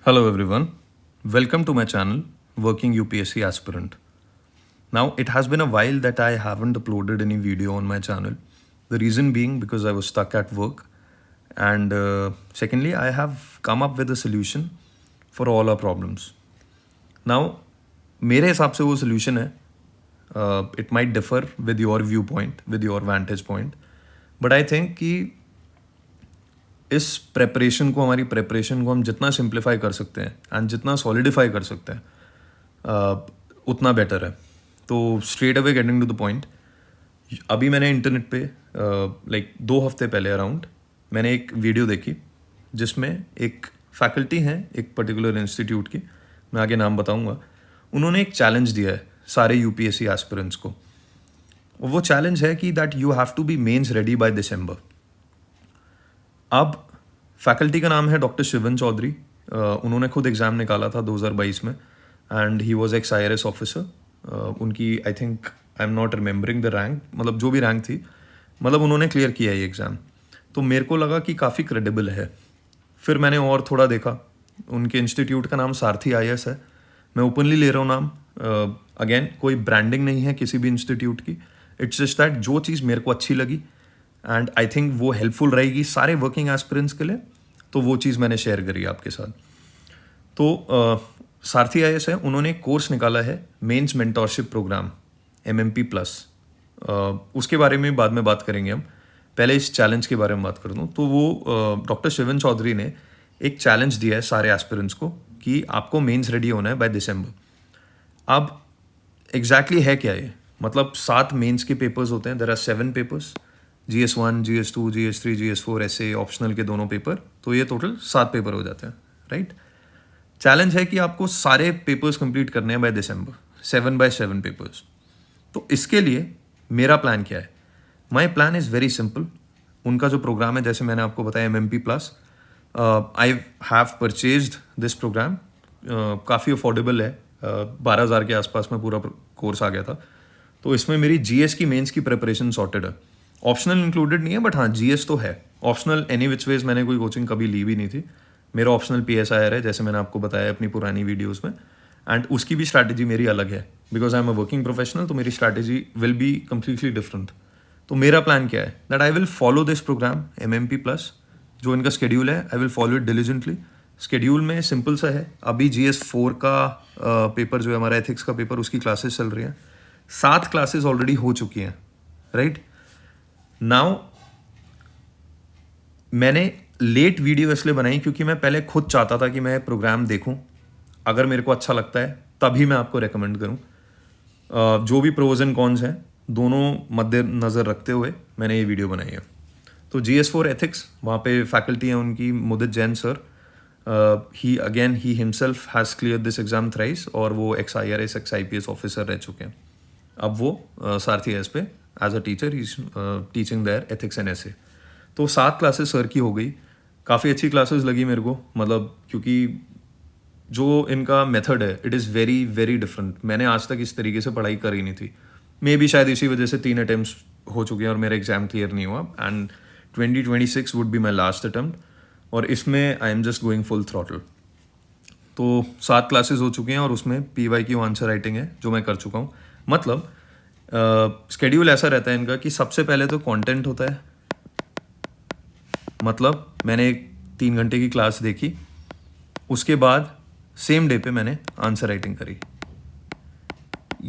Hello everyone, welcome to my channel Working UPSC Aspirant. Now it has been a while that I haven't uploaded any video on my channel. The reason being because I was stuck at work, and secondly I have come up with a solution for all our problems. Now मेरे हिसाब से वो solution है, it might differ with your viewpoint, with your vantage point, but I think कि इस preparation को हमारी preparation को हम जितना सिंप्लीफाई कर सकते हैं एंड जितना सॉलिडिफाई कर सकते हैं उतना बेटर है. तो straight away getting to the point, अभी मैंने इंटरनेट पे लाइक 2 हफ्ते पहले अराउंड मैंने एक वीडियो देखी जिसमें एक फैकल्टी हैं एक पर्टिकुलर इंस्टीट्यूट की, मैं आगे नाम बताऊंगा. उन्होंने एक चैलेंज दिया है सारे यूपीएससी एस्पिरेंट्स को. वो चैलेंज है कि that you have to be Mains ready by December. अब फैकल्टी का नाम है डॉक्टर शिवन चौधरी. उन्होंने खुद एग्ज़ाम निकाला था 2022 में and he was ex IRS officer. उनकी I think I am not remembering the rank, मतलब जो भी रैंक थी, मतलब उन्होंने क्लियर किया ये एग्ज़ाम. तो मेरे को लगा कि काफ़ी क्रेडिबल है. फिर मैंने और थोड़ा देखा. उनके इंस्टीट्यूट का नाम सारथी IAS है. मैं ओपनली ले रहा हूँ नाम. अगेन कोई ब्रांडिंग नहीं है किसी भी इंस्टीट्यूट की. इट्स जस्ट दैट जो चीज़ मेरे को अच्छी लगी एंड आई थिंक वो हेल्पफुल रहेगी सारे वर्किंग एस्पिरेंट्स के लिए, तो वो चीज़ मैंने शेयर करी आपके साथ. तो सारथी IAS है, उन्होंने एक कोर्स निकाला है मेंस मेंटोरशिप प्रोग्राम MMP+. उसके बारे में बाद में बात करेंगे हम. पहले इस चैलेंज के बारे में बात कर दूँ तो वो डॉक्टर शिवन चौधरी ने एक चैलेंज दिया है सारे एस्पिरेंट्स को कि आपको मेंस रेडी होना है बाय दिसंबर. अब एग्जैक्टली है क्या ये, मतलब 7 मेंस के पेपर्स होते हैं. There are 7 papers, GS1, GS2, GS3, GS4 ऐसे ऑप्शनल के दोनों पेपर, तो ये टोटल 7 पेपर हो जाते हैं, राइट. चैलेंज है कि आपको सारे पेपर्स कंप्लीट करने हैं बाय दिसंबर, 7 by 7 पेपर्स. तो इसके लिए मेरा प्लान क्या है? My plan is very simple. उनका जो प्रोग्राम है, जैसे मैंने आपको बताया MMP+, I have purchased this program. काफ़ी अफोर्डेबल है. 12,000 के आसपास में पूरा कोर्स आ गया था. तो इसमें मेरी GS की मेंस की प्रिपरेशन सॉर्टेड है. ऑप्शनल इंक्लूडेड नहीं है, बट हाँ GS तो है. ऑप्शनल एनी विच वेज मैंने कोई कोचिंग कभी ली भी नहीं थी. मेरा ऑप्शनल PSIR है, जैसे मैंने आपको बताया अपनी पुरानी वीडियोस में, एंड उसकी भी स्ट्रैटेजी मेरी अलग है because I am a working professional. तो मेरी strategy will be completely different. तो मेरा प्लान क्या है, that I will follow this program MMP+. जो इनका शेड्यूल है I will follow it diligently. Schedule में सिंपल सा है. अभी GS4 का पेपर जो है हमारा एथिक्स का पेपर, उसकी क्लासेस चल रही हैं. 7 क्लासेस ऑलरेडी हो चुकी हैं, राइट. नाउ मैंने लेट वीडियो इसलिए बनाई क्योंकि मैं पहले खुद चाहता था कि मैं प्रोग्राम देखूं. अगर मेरे को अच्छा लगता है तभी मैं आपको रेकमेंड करूं. जो भी प्रोज एंड कॉन्स हैं दोनों मद्देनज़र रखते हुए मैंने ये वीडियो बनाई है. तो GS4 एथिक्स, वहाँ पे फैकल्टी हैं उनकी Mudit Jain sir. He himself has clear this exam thrice और वो ex IRS ex IPS officer रह चुके हैं. अब वो सारथी IAS पे as a teacher he is teaching their ethics and essay. तो 7 क्लासेस सर की हो गई. काफ़ी अच्छी क्लासेस लगी मेरे को, मतलब क्योंकि जो इनका मेथड है it is very very different. मैंने आज तक इस तरीके से पढ़ाई करी नहीं थी. मे बी शायद इसी वजह से 3 अटैम्प्ट्स हो चुके हैं और मेरा एग्ज़ाम क्लियर नहीं हुआ. And 2026 would be my last attempt और इसमें I am just going full throttle. तो 7 क्लासेस हो चुकी हैं और उसमें PYQ आंसर राइटिंग है जो मैं कर चुका हूँ. मतलब स्केड्यूल ऐसा रहता है इनका कि सबसे पहले तो कंटेंट होता है. मतलब मैंने एक 3 घंटे की क्लास देखी, उसके बाद सेम डे पे मैंने आंसर राइटिंग करी.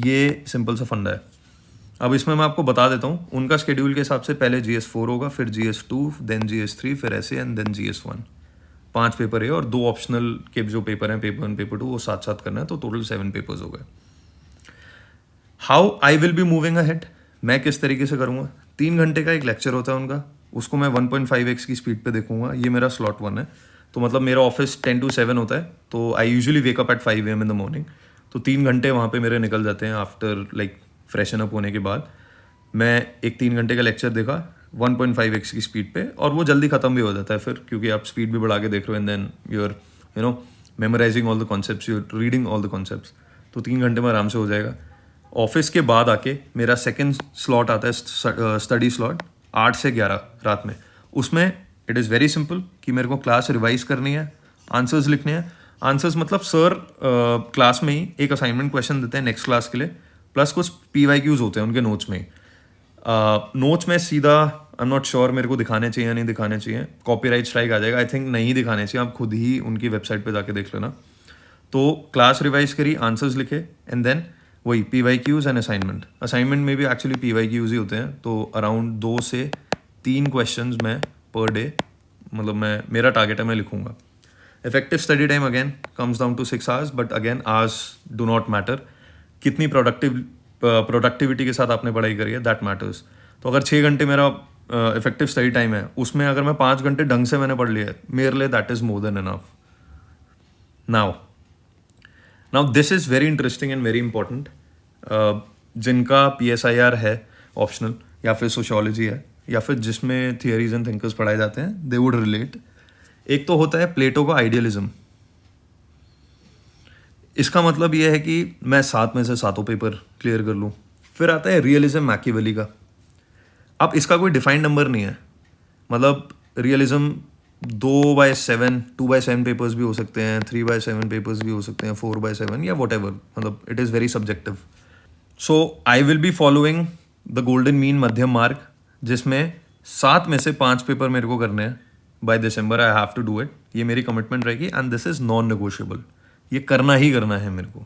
ये सिंपल सा फंडा है. अब इसमें मैं आपको बता देता हूँ उनका स्केड्यूल के हिसाब से पहले GS4 होगा, फिर GS2, देन GS3, फिर ऐसे एंड देन GS1. 5 पेपर है और 2 ऑप्शनल के जो पेपर हैं, पेपर 1 पेपर 2, वो साथ साथ करना है. तो टोटल 7 पेपर्स हो गए. How I will be moving ahead, मैं किस तरीके से करूँगा. 3 घंटे का एक लेक्चर होता है उनका, उसको मैं 1.5x की स्पीड पे देखूंगा. ये मेरा स्लॉट 1 है. तो मतलब मेरा ऑफिस 10 to 7 होता है. तो I usually wake up at 5 AM in the morning. तो 3 घंटे वहाँ पे मेरे निकल जाते हैं. आफ्टर लाइक फ्रेशन अप होने के बाद मैं एक 3 घंटे का लेक्चर देखा 1.5x की स्पीड पे, और वो जल्दी ख़त्म भी हो जाता है फिर, क्योंकि आप स्पीड भी बढ़ा के देख रहे हो and then you are memorising all the concepts, you are reading all the concepts. तो 3 घंटे में आराम से हो जाएगा. ऑफिस के बाद आके मेरा सेकेंड स्लॉट आता है स्टडी स्लॉट 8 से 11 रात में. उसमें इट इज़ वेरी सिंपल कि मेरे को क्लास रिवाइज करनी है, आंसर्स लिखने हैं आंसर्स मतलब सर क्लास में ही एक असाइनमेंट क्वेश्चन देते हैं नेक्स्ट क्लास के लिए, प्लस कुछ PYQs होते हैं उनके नोट्स में। नोट्स में सीधा आई एम नॉट श्योर मेरे को दिखाने चाहिए या नहीं दिखाने चाहिए, कॉपीराइट स्ट्राइक आ जाएगा, आई थिंक नहीं दिखाने चाहिए, आप खुद ही उनकी वेबसाइट पे जाके देख लेना। तो क्लास रिवाइज करी, आंसर्स लिखे, एंड देन वही PYQs एंड असाइनमेंट में भी एक्चुअली PYQs ही होते हैं। तो अराउंड 2 से 3 क्वेश्चंस मैं पर डे, मतलब मेरा टारगेट है मैं लिखूंगा। Effective study time again comes down to 6 hours, but again hours do not matter. कितनी प्रोडक्टिविटी के साथ आपने पढ़ाई करी है, दैट मैटर्स। तो अगर 6 घंटे मेरा इफेक्टिव स्टडी टाइम है, उसमें अगर मैं 5 घंटे ढंग से मैंने पढ़ लिया है, मेरे लिए that is more than enough. Now this is very interesting and very important. जिनका PSIR है ऑप्शनल, या फिर सोशियोलॉजी है, या फिर जिसमें थियरीज एंड थिंकर्स पढ़ाए जाते हैं, दे वुड रिलेट। एक तो होता है प्लेटो का आइडियलिज्म। इसका मतलब ये है कि मैं 7 में से 7 पेपर क्लियर कर लूँ। फिर आता है रियलिज्म मैकियावेली का। अब इसका कोई डिफाइंड नंबर नहीं है, मतलब रियलिज्म 2/7 पेपर्स भी हो सकते हैं, 3/7 पेपर्स भी हो सकते हैं, 4/7 या वट एवर, मतलब it is very subjective. So I will be following the golden mean, मध्यम मार्ग, जिसमें 7 में से 5 पेपर मेरे को करने हैं by December. I have to do it, ये मेरी कमिटमेंट रहेगी, and this is non negotiable. ये करना ही करना है मेरे को।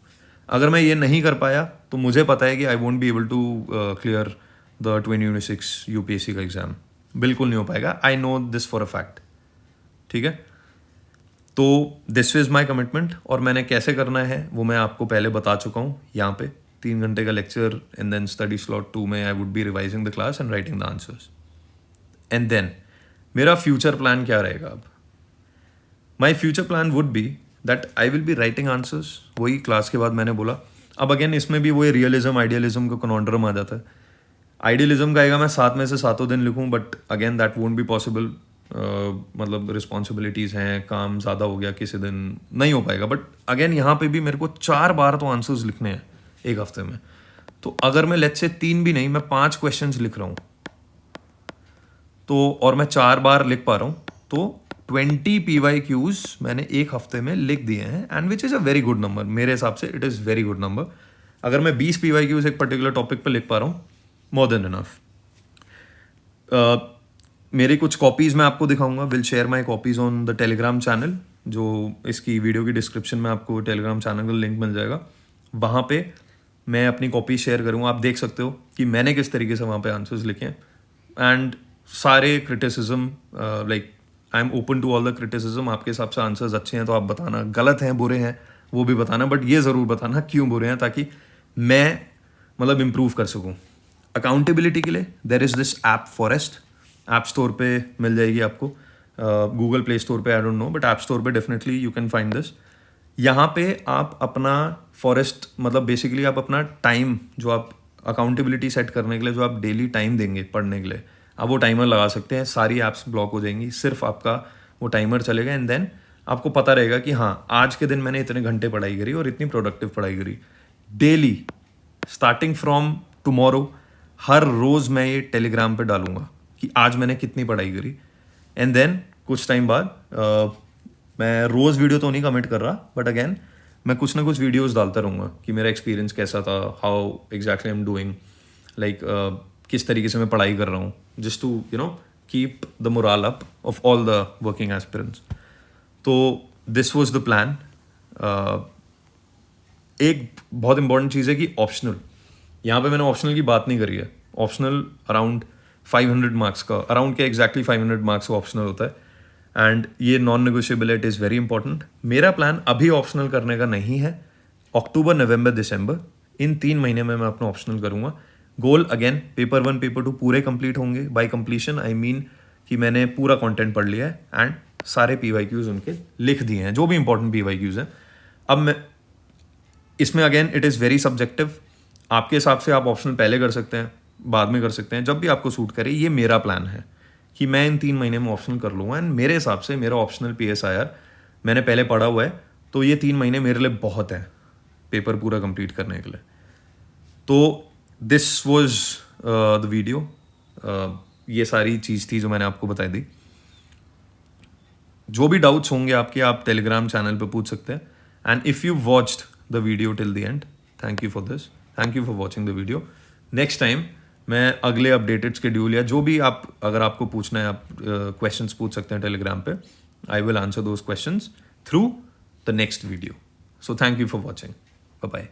अगर मैं ये नहीं कर पाया तो मुझे पता है कि I won't be able to clear the 2026 UPSC का एग्ज़ाम, बिल्कुल नहीं हो पाएगा। I know this for a fact, ठीक है। तो दिस इज़ माई कमिटमेंट, और मैंने कैसे करना है वो मैं आपको पहले बता चुका हूँ यहाँ पे। 3 घंटे का lecture, and then study slot 2 में I would be revising the class and writing the answers. And then मेरा फ्यूचर प्लान क्या रहेगा अब? My future plan would be that I will be writing answers, वही क्लास के बाद मैंने बोला। अब अगेन इसमें भी वही रियलिज्म आइडियलिज्म का कॉन्ड्रम आ जाता है। आइडियलिज्म का आएगा मैं 7 में से 7 दिन लिखूं, but again that won't be possible. मतलब रिस्पॉन्सिबिलिटीज़ हैं, काम ज़्यादा हो गया किसी दिन, नहीं हो पाएगा। बट अगेन यहाँ पे भी मेरे को 4 बार तो आंसर्स लिखने हैं एक हफ्ते में। तो अगर मैं लेट्स से 3 भी नहीं, मैं 5 क्वेश्चंस लिख रहा हूँ, तो और मैं 4 बार लिख पा रहा हूँ, तो 20 PYQs मैंने एक हफ्ते में लिख दिए हैं, and which is a very good number. मेरे हिसाब से it is very good number. अगर मैं 20 PYQs एक पर्टिकुलर टॉपिक पे लिख पा रहा हूँ, मोर देन इनफ। मेरी कुछ कॉपीज़ मैं आपको दिखाऊंगा, will share my copies on the Telegram channel, जो इसकी वीडियो की डिस्क्रिप्शन में आपको टेलीग्राम चैनल का लिंक मिल जाएगा। वहाँ पे मैं अपनी कॉपी शेयर करूँगा, आप देख सकते हो कि मैंने किस तरीके से वहाँ पे आंसर्स लिखे हैं। एंड सारे criticism, like I am open to all the criticism. आपके हिसाब से आंसर्स अच्छे हैं तो आप बताना, गलत हैं बुरे हैं वो भी बताना, बट ये ज़रूर बताना क्यों बुरे हैं, ताकि मैं मतलब इम्प्रूव कर सकूँ। अकाउंटेबिलिटी के लिए there is this app Forest, app store पे मिल जाएगी आपको, गूगल प्ले स्टोर पे I don't know, but app store पे definitely you can find this. यहाँ पे आप अपना फॉरेस्ट, मतलब बेसिकली आप अपना टाइम, जो आप अकाउंटेबिलिटी सेट करने के लिए जो आप डेली टाइम देंगे पढ़ने के लिए, आप वो टाइमर लगा सकते हैं। सारी ऐप्स ब्लॉक हो जाएंगी, सिर्फ आपका वो टाइमर चलेगा, एंड देन आपको पता रहेगा कि हाँ आज के दिन मैंने इतने घंटे पढ़ाई करी और इतनी प्रोडक्टिव पढ़ाई करी डेली, स्टार्टिंग फ्रॉम टुमारो। हर रोज़ मैं ये टेलीग्राम पे डालूंगा कि आज मैंने कितनी पढ़ाई करी, एंड देन कुछ टाइम बाद मैं रोज़ वीडियो तो नहीं कमेंट कर रहा, बट अगेन मैं कुछ ना कुछ वीडियोस डालता रहूँगा कि मेरा एक्सपीरियंस कैसा था, how exactly I am doing, like किस तरीके से मैं पढ़ाई कर रहा हूँ, just to keep the morale up of all the working aspirants. तो दिस वॉज द प्लान। एक बहुत इंपॉर्टेंट चीज़ है कि ऑप्शनल, यहाँ पे मैंने ऑप्शनल की बात नहीं करी है। ऑप्शनल अराउंड 500 मार्क्स का, अराउंड क्या एग्जैक्टली 500 मार्क्स का ऑप्शनल होता है, एंड ये non negotiable, it is very important. मेरा प्लान अभी ऑप्शनल करने का नहीं है, अक्टूबर, नवंबर, दिसंबर, इन 3 महीने में मैं अपना ऑप्शनल करूँगा। गोल अगेन पेपर 1 पेपर 2 पूरे कंप्लीट होंगे। बाय कंप्लीशन आई मीन कि मैंने पूरा कंटेंट पढ़ लिया है एंड सारे PYQs उनके लिख दिए हैं, जो भी इंपॉर्टेंट PYQs हैं। अब मैं इसमें again it is very subjective, आपके हिसाब से आप ऑप्शनल पहले कर सकते हैं, बाद में कर सकते हैं, जब भी आपको सूट करे। ये मेरा प्लान है कि मैं इन 3 महीने में ऑप्शनल कर लूँगा, एंड मेरे हिसाब से मेरा ऑप्शनल PSIR मैंने पहले पढ़ा हुआ है, तो ये 3 महीने मेरे लिए बहुत है पेपर पूरा कंप्लीट करने के लिए। तो दिस वॉज द वीडियो। ये सारी चीज़ थी जो मैंने आपको बताई दी। जो भी डाउट्स होंगे आपके आप टेलीग्राम चैनल पे पूछ सकते हैं. And if you watched the video till the end, thank you for this, thank you for watching the video. Next time मैं अगले अपडेटेड शेड्यूल या जो भी आप अगर आपको पूछना है आप क्वेश्चंस पूछ सकते हैं टेलीग्राम पे. I will answer those questions through the next video. So thank you for watching. Bye bye.